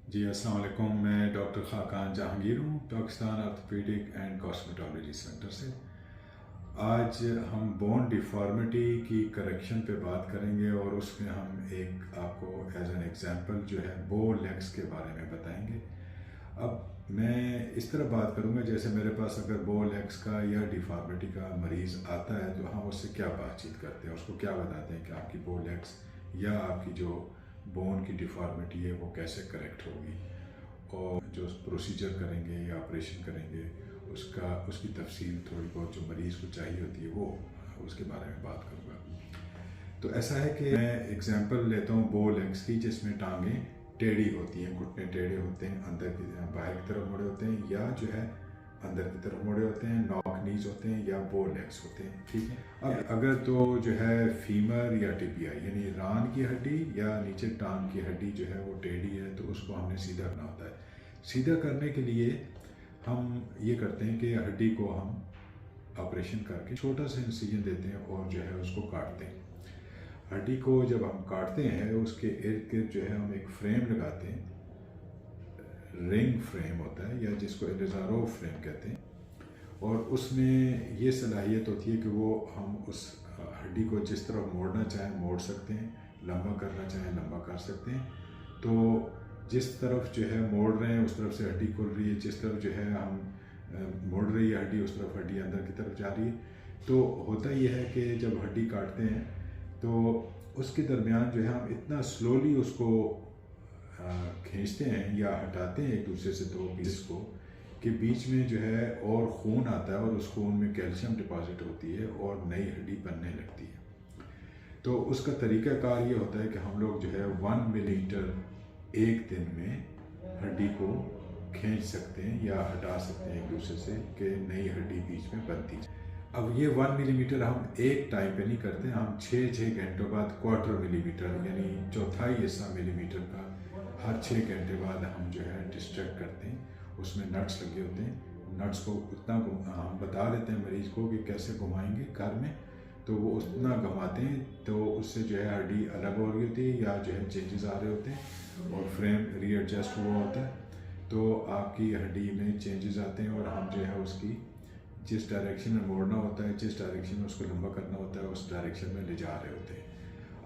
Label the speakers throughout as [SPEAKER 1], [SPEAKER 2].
[SPEAKER 1] जी अस्सलाम वालेकुम। मैं डॉक्टर खाकान जहांगीर हूँ, Pakistan orthopaedic and cosmetology centre से। आज हम बोन डिफॉर्मिटी की करेक्शन पे बात करेंगे और उसमें हम एक आपको एज एन एग्जांपल जो है बो लेग्स के बारे में बताएंगे। अब मैं इस तरह बात करूँगा जैसे मेरे पास अगर बो लेग्स का या डिफॉर्मिटी का मरीज़ आता है तो हम उससे क्या बातचीत करते हैं, उसको क्या बताते हैं कि आपकी बो लेग्स या आपकी जो बोन की डिफॉर्मिटी है वो कैसे करेक्ट होगी, और जो प्रोसीजर करेंगे या ऑपरेशन करेंगे उसकी तफसील थोड़ी बहुत जो मरीज़ को चाहिए होती है वो उसके बारे में बात करूँगा। तो ऐसा है कि मैं एग्जांपल लेता हूँ बो लेग्स की, जिसमें टांगें टेढ़ी होती हैं, घुटने टेढ़े होते हैं, अंदर की बाहर की तरफ मुड़े होते हैं, या जो है अंदर की तरफ मुड़े होते हैं, नॉक नीज होते हैं, या बो लेग्स होते हैं। ठीक है। अब अगर तो जो है फीमर या टिबिया यानी रान की हड्डी या नीचे टांग की हड्डी जो है वो टेढ़ी है तो उसको हमने सीधा करना होता है। सीधा करने के लिए हम ये करते हैं कि हड्डी को हम ऑपरेशन करके छोटा सा इंसिजन देते हैं और जो है उसको काटते हैं। हड्डी को जब हम काटते हैं उसके इर्द गिर्द जो है हम एक फ्रेम लगाते हैं, रिंग फ्रेम होता है या जिसको एलिजारो फ्रेम कहते हैं, और उसमें ये सलाहियत होती है कि वो हम उस हड्डी को जिस तरफ मोड़ना चाहें मोड़ सकते हैं, लंबा करना चाहें लंबा कर सकते हैं। तो जिस तरफ जो है मोड़ रहे हैं उस तरफ से हड्डी खुल रही है, जिस तरफ जो है हम मोड़ रही है हड्डी उस तरफ हड्डी अंदर की तरफ जा रही है। तो होता यह है कि जब हड्डी काटते हैं तो उसके दरमियान जो है हम इतना स्लोली उसको खींचते हैं या हटाते हैं एक दूसरे से दो पीस को कि बीच में जो है और खून आता है और उस खून में कैल्शियम डिपॉजिट होती है और नई हड्डी बनने लगती है। तो उसका तरीक़ाकार ये होता है कि हम लोग जो है 1 मिलीमीटर एक दिन में हड्डी को खींच सकते हैं या हटा सकते हैं एक दूसरे से कि नई हड्डी बीच में बनती है। अब ये 1 मिलीमीटर हम एक टाइम पे नहीं करते, हम 6 घंटों बाद क्वार्टर मिलीमीटर यानी चौथाई हिस्सा मिलीमीटर का हर 6 घंटे बाद हम जो है डिस्ट्रैक्ट करते हैं। उसमें नट्स लगे होते हैं, नट्स को उतना हम बता देते हैं मरीज़ को कि कैसे घुमाएंगे घर में, तो वो उतना घुमाते हैं तो उससे जो है हड्डी अलग हो रही होती है या जो है चेंजेस आ रहे होते हैं और फ्रेम रीएडजस्ट हुआ होता है। तो आपकी हड्डी में चेंजेस आते हैं और हम जो है उसकी जिस डायरेक्शन में मोड़ना होता है, जिस डायरेक्शन में उसको लंबा करना होता है उस डायरेक्शन में ले जा रहे होते हैं।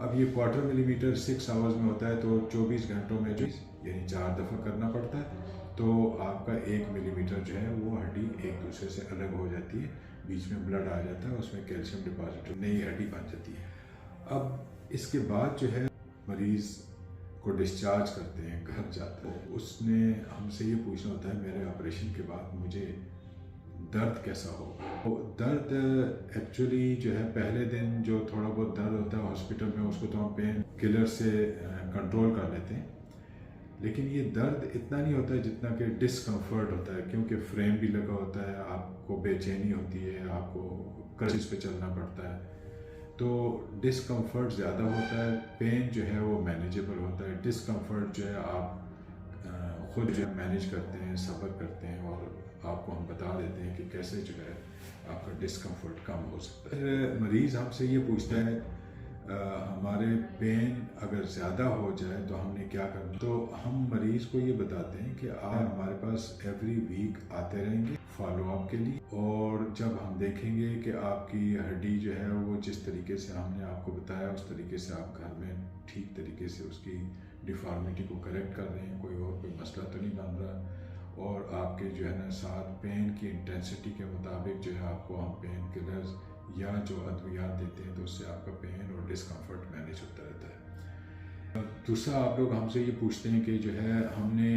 [SPEAKER 1] अब ये क्वार्टर मिलीमीटर 6 आवर्स में होता है तो 24 घंटों में यानी 4 दफ़ा करना पड़ता है। तो आपका 1 मिलीमीटर जो है वो हड्डी एक दूसरे से अलग हो जाती है, बीच में ब्लड आ जाता है, उसमें कैल्शियम डिपॉजिट नई हड्डी बन जाती है। अब इसके बाद जो है मरीज़ को डिस्चार्ज करते हैं, घर जाता है, उसने हमसे ये पूछना होता है मेरे ऑपरेशन के बाद मुझे दर्द कैसा होगा। तो दर्द एक्चुअली जो है पहले दिन जो थोड़ा बहुत दर्द होता है हॉस्पिटल में उसको तो हम पेन किलर से कंट्रोल कर लेते हैं, लेकिन ये दर्द इतना नहीं होता है जितना कि डिस्कम्फर्ट होता है, क्योंकि फ्रेम भी लगा होता है, आपको बेचैनी होती है, आपको क्रचेस पे चलना पड़ता है, तो डिस्कम्फर्ट ज़्यादा होता है। पेन जो है वो मैनेजेबल होता है, डिस्कम्फर्ट जो है आप खुद जो है मैनेज करते हैं, सब्र करते हैं और आपको हम बता देते हैं कि कैसे जो है आपका डिस्कम्फर्ट कम हो सकता है। मरीज़ हमसे ये पूछता है हमारे पेन अगर ज़्यादा हो जाए तो हमने क्या करना, तो हम मरीज़ को ये बताते हैं कि आप हमारे पास एवरी वीक आते रहेंगे फॉलो अप के लिए, और जब हम देखेंगे कि आपकी हड्डी जो है वो जिस तरीके से हमने आपको बताया उस तरीके से आप घर में ठीक तरीके से उसकी डिफॉर्मिटी को करेक्ट कर रहे हैं, कोई मसला तो नहीं बन रहा, और आपके जो है ना साथ पेन की इंटेंसिटी के मुताबिक जो है आपको हम पेन किलर्स या जो अद्वियात देते हैं तो उससे आपका पेन और डिस्कम्फर्ट मैनेज होता रहता है। दूसरा आप लोग हमसे ये पूछते हैं कि जो है हमने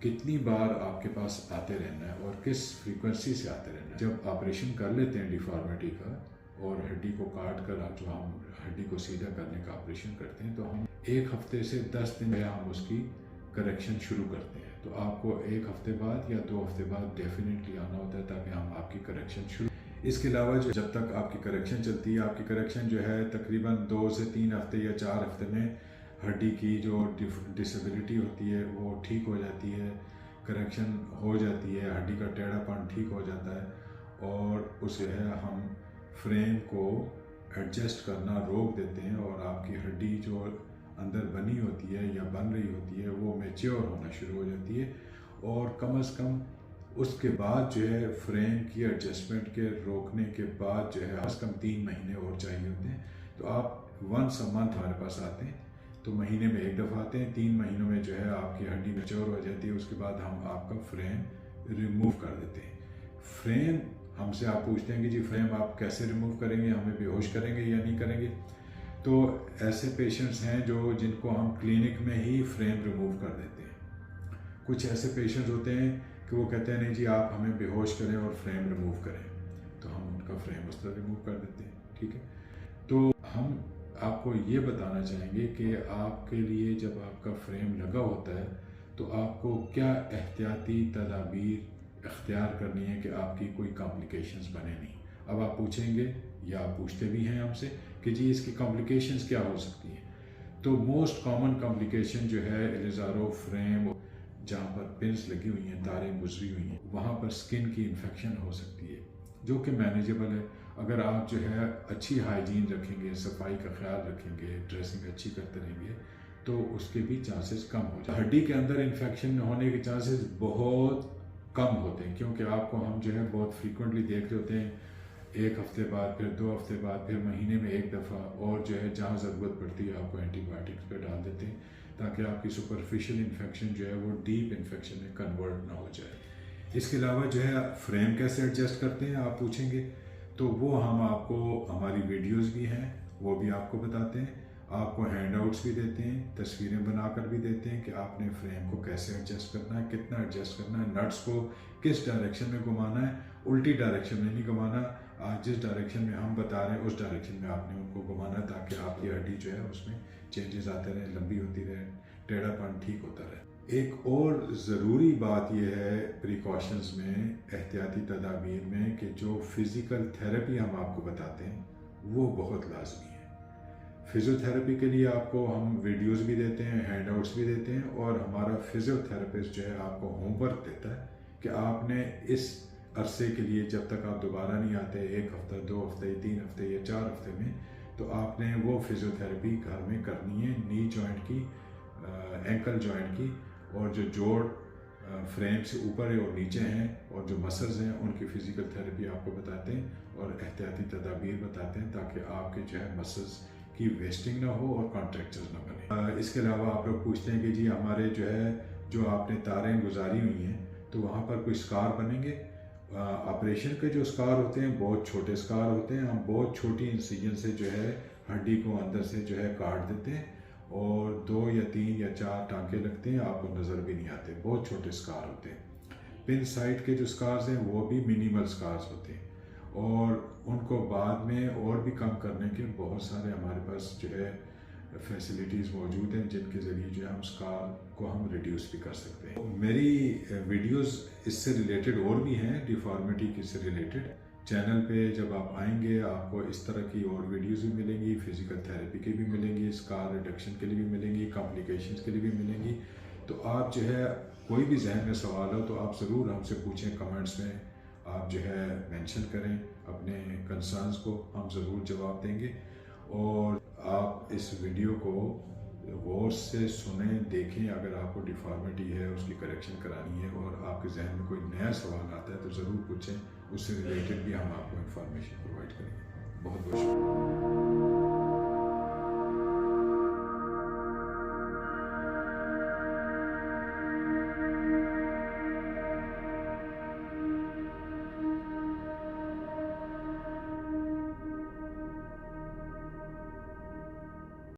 [SPEAKER 1] कितनी बार आपके पास आते रहना है और किस फ्रीक्वेंसी से आते रहना है। जब ऑपरेशन कर लेते हैं डिफॉर्मिटी का और हड्डी को काट कर जो हम हड्डी को सीधा करने का ऑपरेशन करते हैं तो हम 1 हफ्ते से 10 दिन में हम उसकी करेक्शन शुरू करते हैं। तो आपको 1 हफ्ते बाद या 2 हफ्ते बाद डेफिनेटली आना होता है ताकि हम आपकी करेक्शन शुरू। इसके अलावा जो जब तक आपकी करेक्शन चलती है, आपकी करेक्शन जो है तकरीबन 2 से 3 हफ्ते या 4 हफ्ते में हड्डी की जो डिसेबिलिटी होती है वो ठीक हो जाती है, करेक्शन हो जाती है, हड्डी का टेढ़ापन ठीक हो जाता है और उसे है हम फ्रेम को एडजस्ट करना रोक देते हैं और आपकी हड्डी जो अंदर बनी होती है या बन रही होती है वो मैच्योर होना शुरू हो जाती है, और कम से कम उसके बाद जो है फ्रेम की एडजस्टमेंट के रोकने के बाद जो है कम से कम 3 महीने और चाहिए होते हैं। तो आप वंस अ मंथ हमारे पास आते हैं, तो महीने में एक दफ़ा आते हैं, 3 महीनों में जो है आपकी हड्डी मैच्योर हो जाती है। उसके बाद हम आपका फ्रेम रिमूव कर देते हैं। फ्रेम हमसे आप पूछते हैं कि जी फ्रेम आप कैसे रिमूव करेंगे, हमें बेहोश करेंगे या नहीं करेंगे। तो ऐसे पेशेंट्स हैं जिनको हम क्लिनिक में ही फ्रेम रिमूव कर देते हैं। कुछ ऐसे पेशेंट्स होते हैं कि वो कहते हैं नहीं जी आप हमें बेहोश करें और फ्रेम रिमूव करें, तो हम उनका फ्रेम उस तरह रिमूव कर देते हैं। ठीक है, तो हम आपको ये बताना चाहेंगे कि आपके लिए जब आपका फ्रेम लगा होता है तो आपको क्या एहतियाती तदाबीर इख्तियार करनी है कि आपकी कोई कॉम्प्लिकेशंस बने नहीं। अब आप पूछेंगे या आप पूछते भी हैं हमसे कि जी इसकी कॉम्प्लिकेशंस क्या हो सकती हैं। तो मोस्ट कॉमन कॉम्प्लिकेशन जो है एलिजारो फ्रेम, जहाँ पर पिन्स लगी हुई हैं, तारें गुजरी हुई हैं, वहाँ पर स्किन की इन्फेक्शन हो सकती है जो कि मैनेजेबल है। अगर आप जो है अच्छी हाइजीन रखेंगे, सफाई का ख्याल रखेंगे, ड्रेसिंग अच्छी करते रहेंगे, तो उसके भी चांसेस कम हो जाए। हड्डी के अंदर इन्फेक्शन होने के चांसेस बहुत कम होते हैं, क्योंकि आपको हम जो है बहुत फ्रीक्वेंटली देख रहे होते हैं, 1 हफ्ते बाद, फिर 2 हफ्ते बाद, फिर महीने में 1 दफ़ा, और जो है जहाँ ज़रूरत पड़ती है आपको एंटीबायोटिक्स पे डाल देते हैं ताकि आपकी सुपरफिशियल इन्फेक्शन जो है वो डीप इन्फेक्शन में कन्वर्ट ना हो जाए। इसके अलावा जो है फ्रेम कैसे एडजस्ट करते हैं आप पूछेंगे, तो वो हम आपको, हमारी वीडियोस भी हैं वो भी आपको बताते हैं, आपको हैंडआउट्स भी देते हैं, तस्वीरें बनाकर भी देते हैं कि आपने फ्रेम को कैसे एडजस्ट करना है, कितना एडजस्ट करना है, नट्स को किस डायरेक्शन में घुमाना है, उल्टी डायरेक्शन में नहीं घुमाना, जिस डायरेक्शन में हम बता रहे हैं उस डायरेक्शन में आपने उनको घुमाना ताकि आपकी हड्डी जो है उसमें चेंजेस आते रहें, लंबी होती रहे, टेढ़ापन ठीक होता रहे। एक और ज़रूरी बात यह है प्रिकॉशंस में, एहतियाती तदाबीर में, कि जो फिज़िकल थेरेपी हम आपको बताते हैं वो बहुत लाजमी है। फिज़ियोथेरेपी के लिए आपको हम वीडियोस भी देते हैं, हैंडआउट्स भी देते हैं, और हमारा फिज़ियोथेरेपिस्ट जो है आपको होमवर्क देता है कि आपने इस अरसे के लिए, जब तक आप दोबारा नहीं आते, 1 हफ्ता, 2 हफ्ते, 3 हफ्ते या 4 हफ्ते में, तो आपने वो फिज़ियोथेरेपी घर में करनी है, नी जॉइंट की, एंकल जॉइंट की, और जो जोड़ फ्रेम से ऊपर है और नीचे हैं, और जो मसल्स हैं उनकी फ़िज़िकल थेरेपी आपको बताते हैं और एहतियाती तदाबीर बताते हैं ताकि आपके जो है मसल्स की वेस्टिंग ना हो और कॉन्ट्रैक्चर्स ना बने। इसके अलावा आप लोग पूछते हैं कि जी हमारे जो आपने तारें गुजारी हुई हैं तो वहाँ पर कोई स्कार बनेंगे। ऑपरेशन के जो स्कार होते हैं बहुत छोटे स्कार होते हैं, हम बहुत छोटी इंसिजन से जो है हड्डी को अंदर से जो है काट देते हैं, और 2 या 3 या 4 टांके लगते हैं, आपको नज़र भी नहीं आते, बहुत छोटे स्कार होते हैं। पिन साइड के जो स्कार्स हैं वो भी मिनिमल स्कार्स होते हैं, और उनको बाद में और भी कम करने के बहुत सारे हमारे पास जो है फैसिलिटीज़ मौजूद हैं जिनके ज़रिए जो है हम स्कार को हम रिड्यूस भी कर सकते हैं। मेरी वीडियोस इससे रिलेटेड और भी हैं, डिफॉर्मिटी की से रिलेटेड। चैनल पे जब आप आएंगे आपको इस तरह की और वीडियोस भी मिलेंगी, फिज़िकल थेरेपी की भी मिलेंगी, स्कार रिडक्शन के लिए भी मिलेंगी, कॉम्प्लिकेशंस के लिए भी मिलेंगी। तो आप जो है कोई भी जहन में सवाल हो तो आप ज़रूर हमसे पूछें, कमेंट्स में आप जो है मेंशन करें अपने कंसर्न्स को, हम ज़रूर जवाब देंगे। और आप इस वीडियो को गौर से सुने, देखें। अगर आपको डिफॉर्मिटी है, उसकी करेक्शन करानी है और आपके जहन में कोई नया सवाल आता है तो ज़रूर पूछें, उससे रिलेटेड भी हम आपको इंफॉर्मेशन प्रोवाइड करेंगे। बहुत बहुत शुक्रिया।